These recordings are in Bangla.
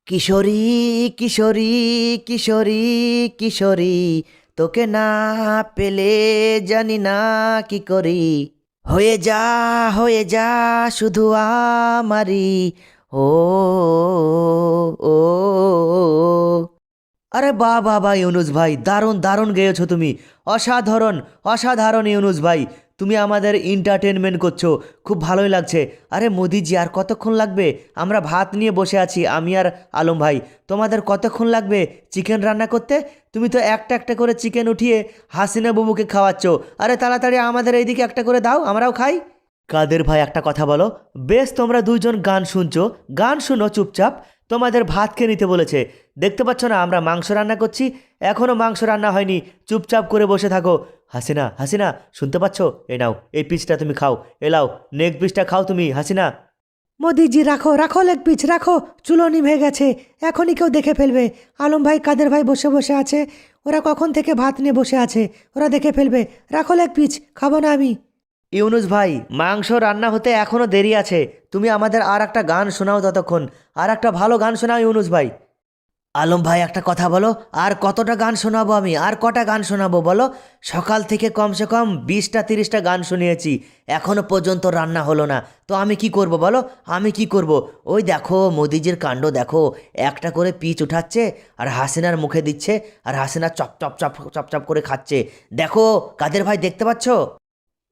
কিশোরী কিশোরী কিশোরী কিশোরী, তোকে না পেলে জানি না কি করি। হয়ে যা শুধু আমারই। ও ও আরে বাহ বাহ ভাই ইউনুস ভাই, দারুণ দারুণ গেয়েছো তুমি। অসাধারণ অসাধারণ ইউনুস ভাই, তুমি আমাদের এন্টারটেনমেন্ট করছো, খুব ভালোই লাগছে। আরে মোদিজি আর কতক্ষণ লাগবে? আমরা ভাত নিয়ে বসে আছি, আমি আর আলম ভাই। তোমাদের কতক্ষণ লাগবে চিকেন রান্না করতে? তুমি তো একটা একটা করে চিকেন উঠিয়ে হাসিনা বাবুকে খাওয়াচ্ছ। আরে তাড়াতাড়ি আমাদের এইদিকে একটা করে দাও, আমরাও খাই। কাদের ভাই একটা কথা বলো। বেশ, তোমরা দুইজন গান শুনছো, গান শুনো চুপচাপ। তোমাদের ভাত খেয়ে নিতে বলেছে। দেখতে পাচ্ছ না আমরা মাংস রান্না করছি, এখনও মাংস রান্না হয়নি। চুপচাপ করে বসে থাকো। হাসিনা হাসিনা, শুনতে পাচ্ছ? এই নাও, এই পিসটা তুমি খাও। এলাও, নেক্সট পিসটা খাও তুমি হাসিনা। মোদিজি রাখো রাখো লেগ পিস রাখো, চুলো নিভে গেছে, এখনই কেউ দেখে ফেলবে। আলম ভাই কাদের ভাই বসে বসে আছে, ওরা কখন থেকে ভাত নিয়ে বসে আছে, ওরা দেখে ফেলবে। রাখো লেগ পিস, খাবো না আমি। ইউনুস ভাই, মাংস রান্না হতে এখনও দেরি আছে, তুমি আমাদের আর একটা গান শোনাও ততক্ষণ। আর একটা ভালো গান শোনাও ইউনুস ভাই। আলম ভাই একটা কথা বলো, আর কতটা গান শোনাবো আমি, আর কটা গান শোনাবো বলো? সকাল থেকে কমসে কম 20টা 30টা গান শুনিয়েছি, এখনো পর্যন্ত রান্না হলো না। তো আমি কি করব বলো, আমি কি করব? ওই দেখো মোদিজির কাণ্ড দেখো, একটা করে পিচ উঠাচ্ছে আর হাসিনার মুখে দিচ্ছে, আর হাসিনা চপ চপ চপ চপ চপ করে খাচ্ছে। দেখো কাদের ভাই, দেখতে পাচ্ছ?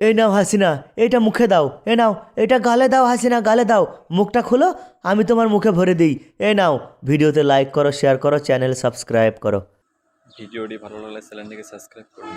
এই নাও হাসিনা, এটা মুখে দাও, এ নাও, এটা গালে দাও হাসিনা, গালে দাও। মুখটা খুলো, আমি তোমার মুখে ভরে দিই। এ নাও, ভিডিওতে লাইক করো, শেয়ার করো, চ্যানেল সাবস্ক্রাইব করো। ভিডিওটি ভালো লাগলে চ্যানেলটিকে সাবস্ক্রাইব করুন।